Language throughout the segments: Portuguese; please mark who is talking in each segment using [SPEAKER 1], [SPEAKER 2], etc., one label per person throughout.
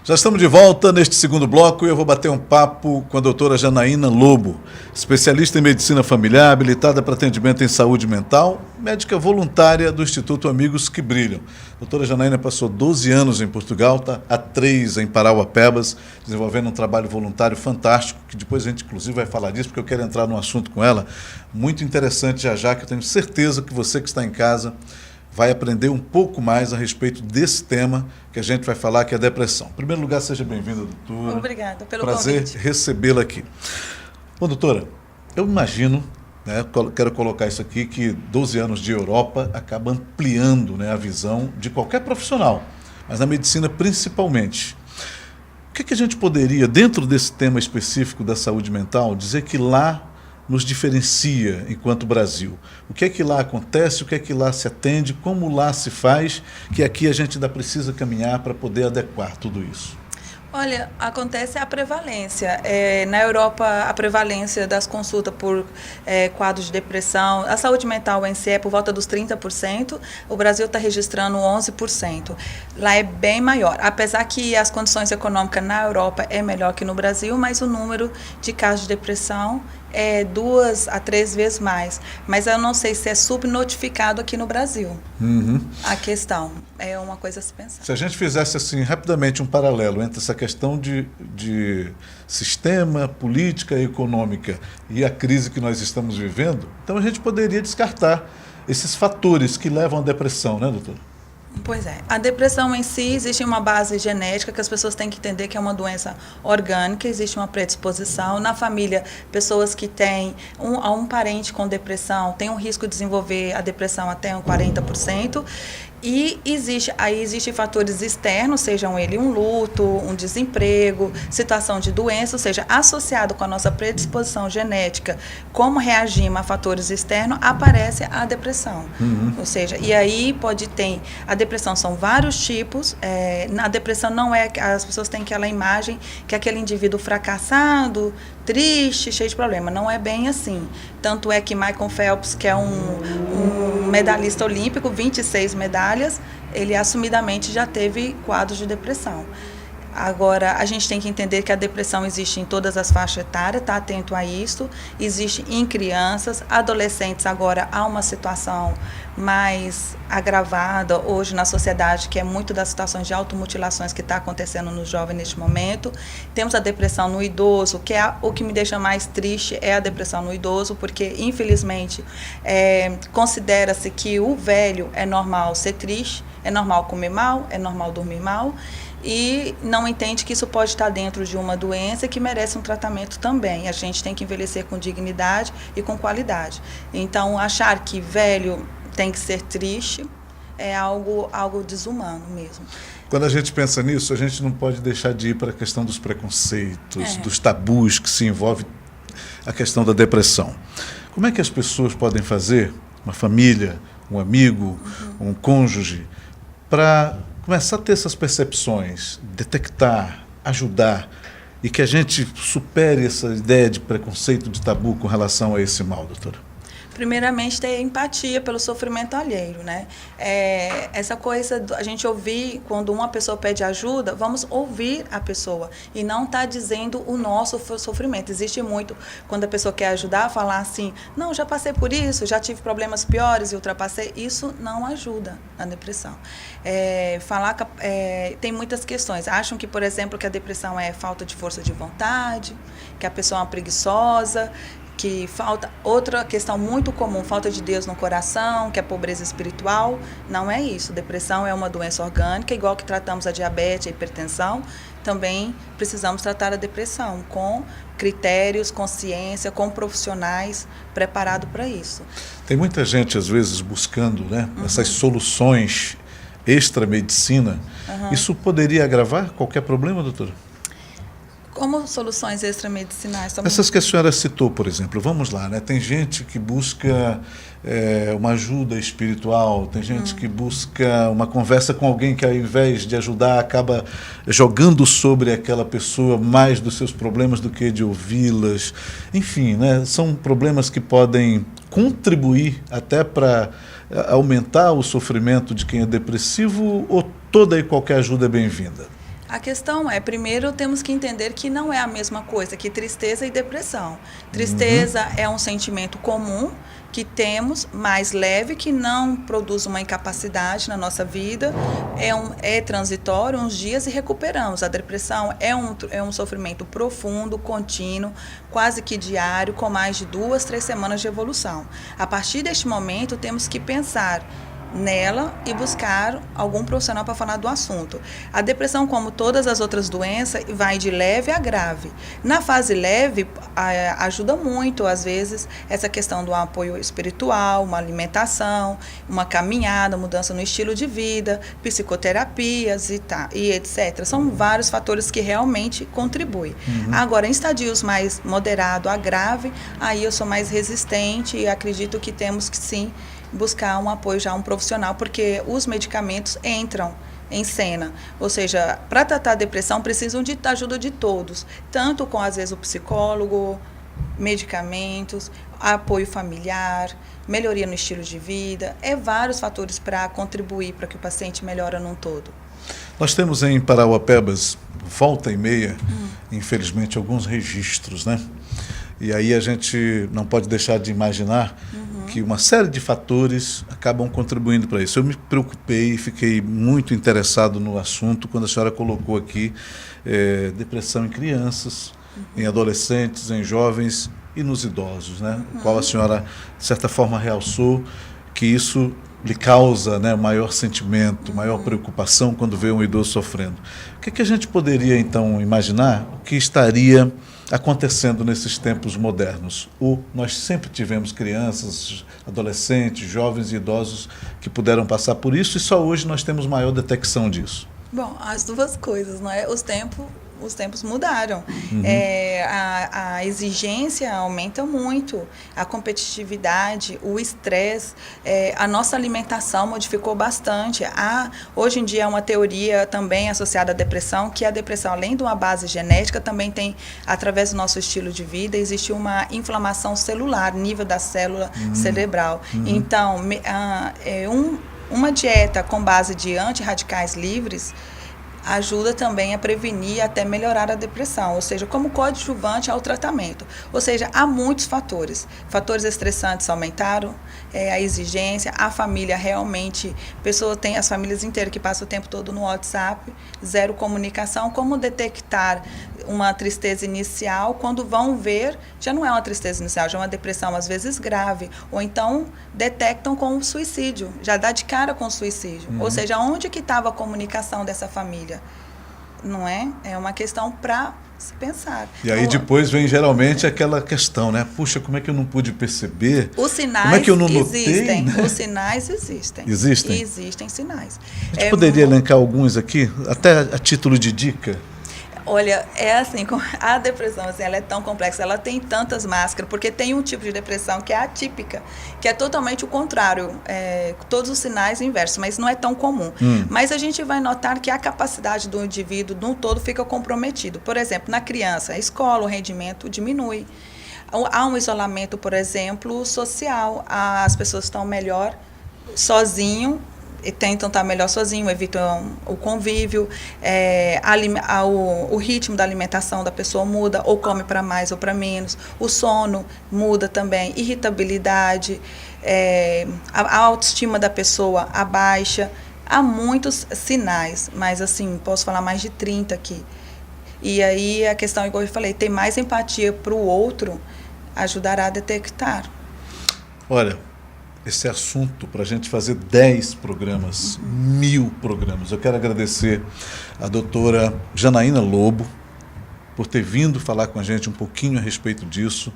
[SPEAKER 1] Já estamos de volta neste segundo bloco e eu vou bater um papo com a doutora Janaína Lobo, especialista em medicina familiar, habilitada para atendimento em saúde mental, médica voluntária do Instituto Amigos que Brilham. A doutora Janaína passou 12 anos em Portugal, está há 3 em Parauapebas, desenvolvendo um trabalho voluntário fantástico, que depois a gente inclusive vai falar disso, porque eu quero entrar num assunto com ela muito interessante já, que eu tenho certeza que você que está em casa vai aprender um pouco mais a respeito desse tema que a gente vai falar, que é a depressão. Em primeiro lugar, seja bem-vinda, doutora.
[SPEAKER 2] Obrigada pelo convite.
[SPEAKER 1] Prazer recebê-la aqui. Bom, doutora, eu imagino, quero colocar isso aqui, que 12 anos de Europa acaba ampliando, a visão de qualquer profissional, mas na medicina principalmente. O que a gente poderia, dentro desse tema específico da saúde mental, dizer que lá nos diferencia enquanto Brasil? O que é que lá acontece, o que é que lá se atende, como lá se faz, que aqui a gente ainda precisa caminhar para poder adequar tudo isso?
[SPEAKER 2] Olha, acontece a prevalência. Na Europa, a prevalência das consultas por quadros de depressão, a saúde mental em si é por volta dos 30%, o Brasil está registrando 11%. Lá é bem maior, apesar que as condições econômicas na Europa é melhor que no Brasil, mas o número de casos de depressão é 2 a 3 vezes mais. Mas eu não sei se é subnotificado aqui no Brasil. A questão é uma coisa a se pensar.
[SPEAKER 1] Se a gente fizesse assim rapidamente um paralelo entre essa questão de sistema, política e econômica e a crise que nós estamos vivendo, então a gente poderia descartar esses fatores que levam à depressão, né, doutora?
[SPEAKER 2] Pois é. A depressão em si, existe uma base genética que as pessoas têm que entender que é uma doença orgânica, existe uma predisposição. Na família, pessoas que têm um parente com depressão têm um risco de desenvolver a depressão até 40%. E existem fatores externos, sejam ele um luto, um desemprego, situação de doença, ou seja, associado com a nossa predisposição genética, como reagimos a fatores externos, aparece a depressão. Ou seja, e aí pode ter, a depressão são vários tipos, na depressão não é, as pessoas têm aquela imagem que é aquele indivíduo fracassado, triste, cheio de problema. Não é bem assim. Tanto é que Michael Phelps, que é um medalhista olímpico, 26 medalhas, ele assumidamente já teve quadros de depressão. Agora, a gente tem que entender que a depressão existe em todas as faixas etárias, está atento a isso, existe em crianças, adolescentes. Agora há uma situação mais agravada hoje na sociedade, que é muito das situações de automutilações que está acontecendo no jovem neste momento. Temos a depressão no idoso, que é o que me deixa mais triste, é a depressão no idoso, porque infelizmente considera-se que o velho é normal ser triste, é normal comer mal, é normal dormir mal, e não entende que isso pode estar dentro de uma doença que merece um tratamento também. A gente tem que envelhecer com dignidade e com qualidade. Então, achar que velho tem que ser triste é algo desumano mesmo.
[SPEAKER 1] Quando a gente pensa nisso, a gente não pode deixar de ir para a questão dos preconceitos, dos tabus que se envolve a questão da depressão. Como é que as pessoas podem fazer, uma família, um amigo, um cônjuge, para começar a ter essas percepções, detectar, ajudar, e que a gente supere essa ideia de preconceito, de tabu com relação a esse mal, doutora?
[SPEAKER 2] Primeiramente, ter empatia pelo sofrimento alheio, né? Essa coisa, a gente ouvir, quando uma pessoa pede ajuda, vamos ouvir a pessoa e não estar dizendo o nosso sofrimento. Existe muito, quando a pessoa quer ajudar, falar assim, não, já passei por isso, já tive problemas piores e ultrapassei. Isso não ajuda na depressão. Tem muitas questões. Acham que, por exemplo, que a depressão é falta de força de vontade, que a pessoa é uma preguiçosa, que falta, outra questão muito comum, falta de Deus no coração, que é pobreza espiritual. Não é isso. Depressão é uma doença orgânica, igual que tratamos a diabetes, a hipertensão, também precisamos tratar a depressão com critérios, com ciência, com profissionais preparados para isso.
[SPEAKER 1] Tem muita gente, às vezes, buscando essas soluções extra-medicina. Isso poderia agravar qualquer problema, doutora?
[SPEAKER 2] Como soluções extramedicinais?
[SPEAKER 1] Essas que a senhora citou, por exemplo, vamos lá, tem gente que busca uma ajuda espiritual, tem gente que busca uma conversa com alguém que, ao invés de ajudar, acaba jogando sobre aquela pessoa mais dos seus problemas do que de ouvi-las. Enfim, são problemas que podem contribuir até para aumentar o sofrimento de quem é depressivo, ou toda e qualquer ajuda é bem-vinda?
[SPEAKER 2] A questão é, primeiro temos que entender que não é a mesma coisa que tristeza e depressão. Tristeza é um sentimento comum que temos, mais leve, que não produz uma incapacidade na nossa vida, é transitório, uns dias e recuperamos. A depressão é um sofrimento profundo, contínuo, quase que diário, com mais de 2, 3 semanas de evolução. A partir deste momento, temos que pensar nela e buscar algum profissional para falar do assunto. A depressão, como todas as outras doenças, vai de leve a grave. Na fase leve, ajuda muito, às vezes, essa questão do apoio espiritual, uma alimentação, uma caminhada, mudança no estilo de vida, psicoterapias e etc. São vários fatores que realmente contribuem. Agora, em estadios mais moderado a grave, aí eu sou mais resistente e acredito que temos que sim buscar um apoio já um profissional, porque os medicamentos entram em cena. Ou seja, para tratar a depressão precisam de ajuda de todos, tanto com, às vezes, o psicólogo, medicamentos, apoio familiar, melhoria no estilo de vida, vários fatores para contribuir para que o paciente melhore num todo.
[SPEAKER 1] Nós temos em Parauapebas, volta e meia, infelizmente, alguns registros, né? E aí a gente não pode deixar de imaginar que uma série de fatores acabam contribuindo para isso. Eu me preocupei e fiquei muito interessado no assunto quando a senhora colocou aqui depressão em crianças, em adolescentes, em jovens e nos idosos, né? O qual a senhora, de certa forma, realçou que isso lhe causa, né, maior sentimento, maior preocupação quando vê um idoso sofrendo. O que a gente poderia, então, imaginar o que estaria acontecendo nesses tempos modernos? Nós sempre tivemos crianças, adolescentes, jovens e idosos que puderam passar por isso e só hoje nós temos maior detecção disso.
[SPEAKER 2] Bom, as duas coisas, não é? Os tempos mudaram. A exigência aumenta muito, a competitividade, o estresse, a nossa alimentação modificou bastante. Hoje em dia é uma teoria também associada à depressão, que a depressão, além de uma base genética, também tem, através do nosso estilo de vida, existe uma inflamação celular, nível da célula cerebral. Então, uma dieta com base de antirradicais livres ajuda também a prevenir e até melhorar a depressão, ou seja, como coadjuvante ao tratamento. Ou seja, há muitos fatores. Fatores estressantes aumentaram, a exigência, a família realmente, tem as famílias inteiras que passam o tempo todo no WhatsApp, zero comunicação. Como detectar uma tristeza inicial, quando vão ver, já não é uma tristeza inicial, já é uma depressão às vezes grave, ou então detectam com o suicídio, já dá de cara com o suicídio. Ou seja, onde que estava a comunicação dessa família? Não é? É uma questão para se pensar.
[SPEAKER 1] E aí depois vem geralmente aquela questão, né? Puxa, como é que eu não pude perceber?
[SPEAKER 2] Os sinais
[SPEAKER 1] como é que eu não
[SPEAKER 2] existem.
[SPEAKER 1] Notei, né?
[SPEAKER 2] Os sinais existem.
[SPEAKER 1] Existem?
[SPEAKER 2] Existem sinais.
[SPEAKER 1] A gente poderia elencar alguns aqui, até a título de dica?
[SPEAKER 2] Olha, assim, a depressão, assim, ela é tão complexa, ela tem tantas máscaras, porque tem um tipo de depressão que é atípica, que é totalmente o contrário, todos os sinais inversos, mas não é tão comum. Mas a gente vai notar que a capacidade do indivíduo, no todo, fica comprometido. Por exemplo, na criança, a escola, o rendimento diminui. Há um isolamento, por exemplo, social, as pessoas estão melhor sozinho, tentam estar melhor sozinho, evitam o convívio, o ritmo da alimentação da pessoa muda, ou come para mais ou para menos, o sono muda também, irritabilidade, a autoestima da pessoa abaixa. Há muitos sinais, mas assim, posso falar mais de 30 aqui. E aí a questão, igual eu falei, ter mais empatia para o outro ajudará a detectar.
[SPEAKER 1] Olha, esse assunto para a gente fazer 10 programas, 1000 programas. Eu quero agradecer a doutora Janaína Lobo por ter vindo falar com a gente um pouquinho a respeito disso.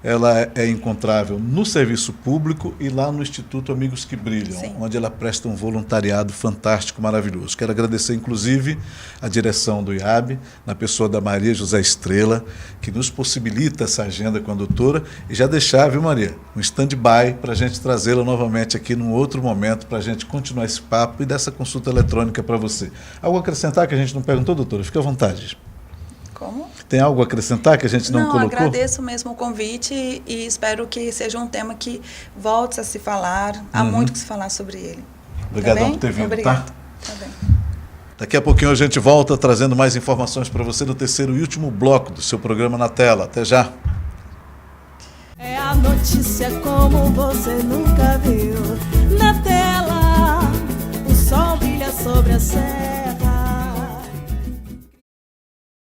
[SPEAKER 1] Ela é encontrável no serviço público e lá no Instituto Amigos que Brilham, sim, onde ela presta um voluntariado fantástico, maravilhoso. Quero agradecer, inclusive, a direção do IAB, na pessoa da Maria José Estrela, que nos possibilita essa agenda com a doutora, e já deixar, viu, Maria, um stand-by para a gente trazê-la novamente aqui num outro momento, para a gente continuar esse papo e dessa consulta eletrônica para você. Algo a acrescentar que a gente não perguntou, doutora? Fique à vontade.
[SPEAKER 2] Como?
[SPEAKER 1] Tem algo a acrescentar que a gente não colocou?
[SPEAKER 2] Agradeço mesmo o convite e espero que seja um tema que volte a se falar. Há muito que se falar sobre ele.
[SPEAKER 1] Obrigadão por ter vindo,
[SPEAKER 2] Obrigada.
[SPEAKER 1] tá?
[SPEAKER 2] Tá bem.
[SPEAKER 1] Daqui a pouquinho a gente volta trazendo mais informações para você no terceiro e último bloco do seu programa Na Tela. Até já!
[SPEAKER 3] É a notícia como você nunca viu.